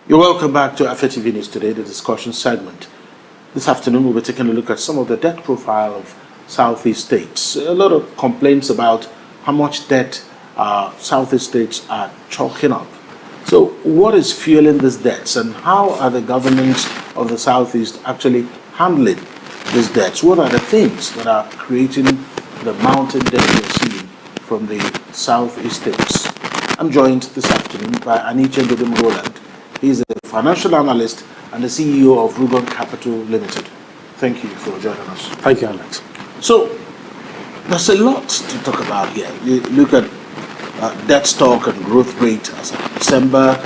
You're welcome back to AFIA TV News Today, the discussion segment. This afternoon, we'll be taking a look at some of the debt profile of Southeast states. A lot of complaints about how much debt Southeast states are chalking up. So, what is fueling these debts, and how are the governments of the Southeast actually handling these debts? What are the things that are creating the mountain debt we're seeing from the Southeast states? I'm joined this afternoon by Anitchie Ndudim Rowland. He's a financial analyst and the CEO of Rowland Capital Limited. Thank you for joining us. Thank you, Alex. So, there's a lot to talk about here. You look at debt stock and growth rate as of December.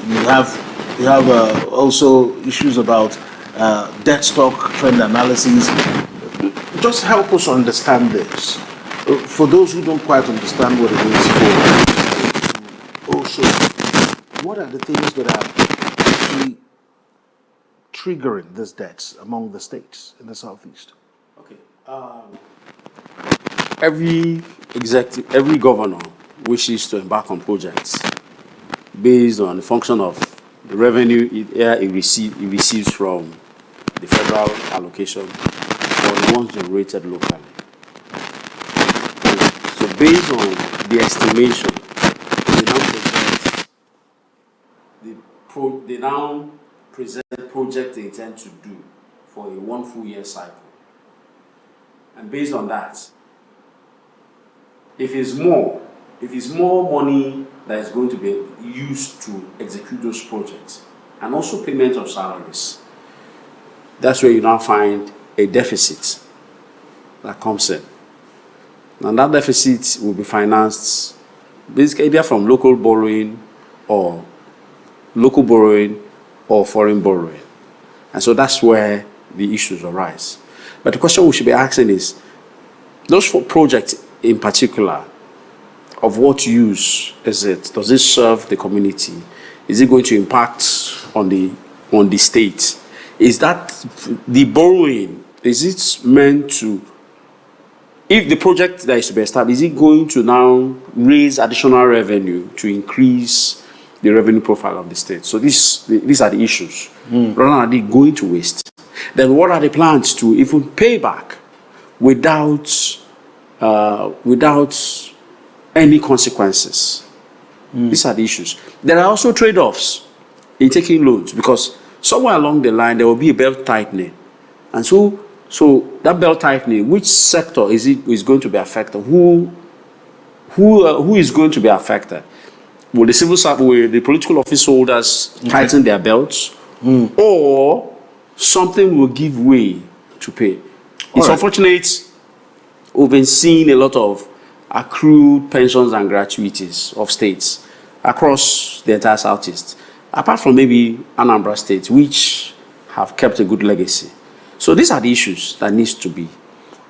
You have also issues about debt stock trend analysis. Just help us understand this. For those who don't quite understand what it is, also, what are the things that are actually triggering these debts among the states in the Southeast? Okay. Every governor wishes to embark on projects based on the function of the revenue it receives from the federal allocation or the ones generated locally. So based on the estimation, they now present project they intend to do for a 1 full year cycle. And based on that, if it's more money that is going to be used to execute those projects, and also payment of salaries, that's where you now find a deficit that comes in. And that deficit will be financed basically either from local borrowing or foreign borrowing. And so that's where the issues arise. But the question we should be asking is, those 4 projects in particular, of what use is it? Does it serve the community? Is it going to impact on the state? Is that the borrowing, is it meant to, if the project that is to be established, is it going to now raise additional revenue to increase the revenue profile of the state? So these are the issues. Rather are they going to waste? Then what are the plans to even pay back without any consequences? These are the issues. There are also trade-offs in taking loans, because somewhere along the line there will be a belt tightening, and so that belt tightening, which sector is going to be affected? Who is going to be affected? Will the civil service, will the political office holders tighten their belts, or something will give way to pay? It's unfortunate. We've been seeing a lot of accrued pensions and gratuities of states across the entire Southeast, apart from maybe Anambra State, which have kept a good legacy. So these are the issues that needs to be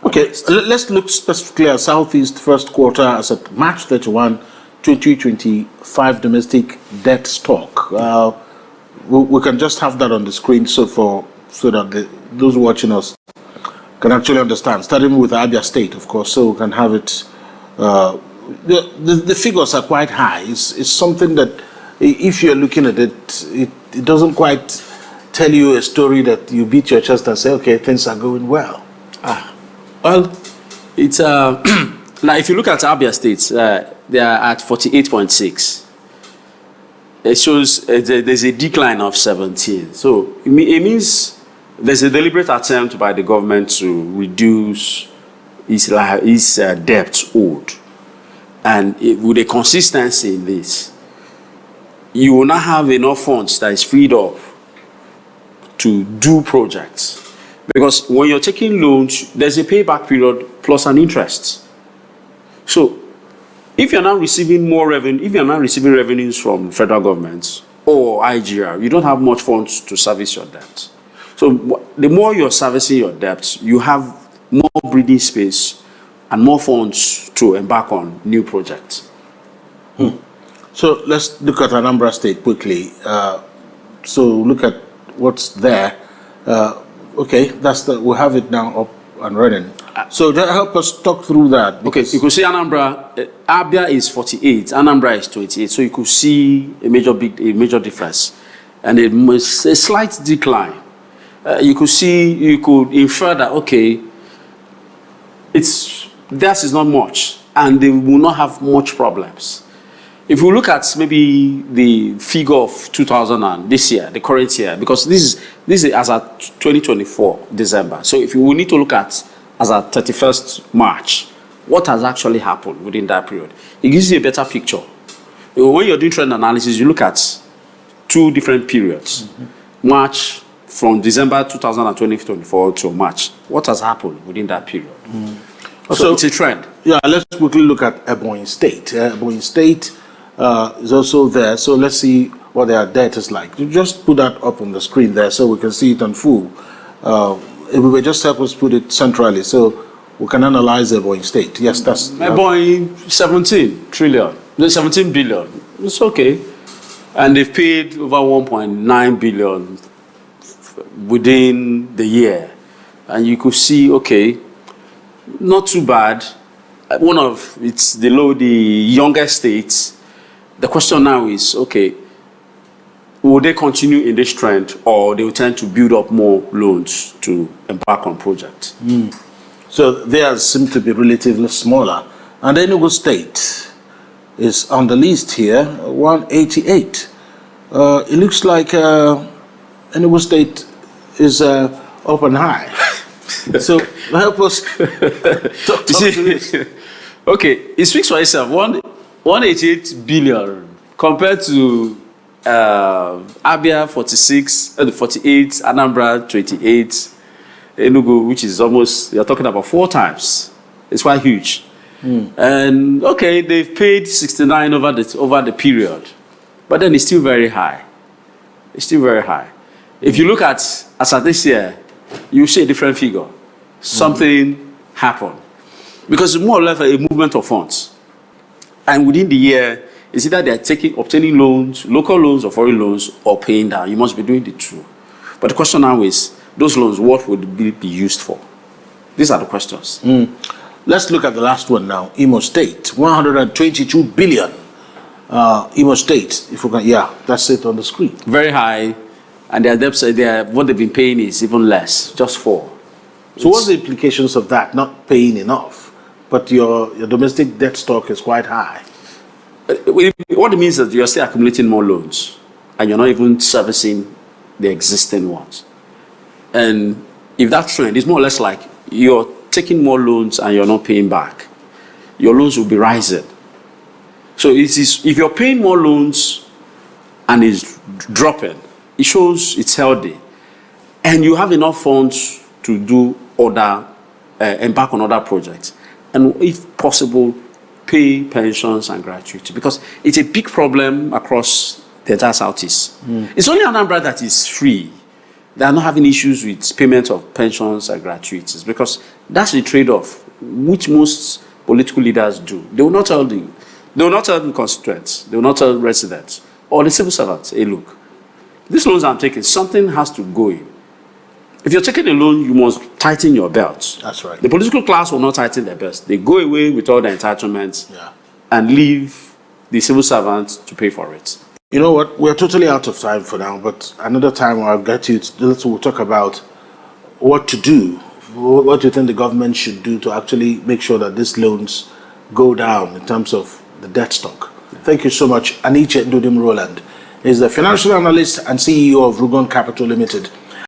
addressed. Okay, let's look specifically at Southeast first quarter as at March 31, 2025 domestic debt stock. We can just have that on the screen so that those watching us can actually understand. Starting with AFIA State, of course, so we can have it. The figures are quite high. It's something that, if you're looking at it, it doesn't quite tell you a story that you beat your chest and say, okay, things are going well. Well, it's now if you look at AFIA states, they are at 48.6. It shows there's a decline of 17. So it means there's a deliberate attempt by the government to reduce its debt owed. And with a consistency in this, you will not have enough funds that is freed up to do projects. Because when you're taking loans, there's a payback period plus an interest. So if you're not receiving more revenue, if you're not receiving revenues from federal government or IGR, you don't have much funds to service your debt. So the more you're servicing your debt, you have more breathing space and more funds to embark on new projects. So let's look at Anambra State quickly. So look at what's there. Okay, we'll have it now up and running. So help us talk through that. Okay, you could see Anambra, AFIA is 48, Anambra is 28. So you could see a major difference. and a slight decline. You could infer that, okay, theirs is not much, and they will not have much problems. If we look at maybe the figure of 2000 and this year, the current year, because this is as at 2024 December. So if we need to look at as at 31st March, what has actually happened within that period, it gives you a better picture. When you're doing trend analysis, you look at two different periods. March, from December 2024 to March. What has happened within that period? So it's a trend. Yeah, let's quickly look at Ebonyi State. Ebonyi State is also there. So let's see what their debt is like. You just put that up on the screen there so we can see it in full. If we just help us put it centrally so we can analyze Ebonyi State. Yes, that's... Ebonyi, 17 trillion, 17 billion. It's okay. And they've paid over 1.9 billion within the year. And you could see, okay, not too bad. It's the youngest states. The question now is, okay, will they continue in this trend, or they will tend to build up more loans to embark on projects? So theirs seem to be relatively smaller. And Enugu State is on the list here, 188. It looks like Enugu State is up and high. So help us talk to this. Okay, it speaks for itself. 188 billion compared to AFIA 46, 48, Anambra 28, Enugu, which is almost, you're talking about 4 times. It's quite huge. And okay, they've paid 69 over the period, but then it's still very high. It's still very high. If you look at, as at this year, you see a different figure. Something happened. Because it's more or less a movement of funds. And within the year, it's either they're obtaining loans, local loans or foreign loans, or paying down. You must be doing the two. But the question now is, those loans, what would be used for? These are the questions. Let's look at the last one now. Imo State, 122 billion. Imo State, if we can, yeah, that's it on the screen. Very high. And their debts, what they've been paying is even less, just 4. So what's the implications of that, not paying enough, but your domestic debt stock is quite high? What it means is that you're still accumulating more loans, and you're not even servicing the existing ones. And if that trend is more or less like you're taking more loans and you're not paying back, your loans will be rising. So if you're paying more loans and it's dropping, it shows it's healthy, and you have enough funds to do embark on other projects, and if possible, pay pensions and gratuity, because it's a big problem across the entire Southeast. It's only Anambra that is free. They are not having issues with payment of pensions and gratuities, because that's the trade-off which most political leaders do. They will not tell the constituents, they will not tell residents or the civil servants, hey, look, these loans I'm taking, something has to go in. If you're taking a loan, you must tighten your belts. That's right. The political class will not tighten their belts. They go away with all the entitlements and leave the civil servants to pay for it. You know what? We're totally out of time for now, but another time I'll get you we'll talk about what to do. What do you think the government should do to actually make sure that these loans go down in terms of the debt stock? Thank you so much. Anitchie Ndudim Rowland is the financial analyst and CEO of Rowland Capital Limited.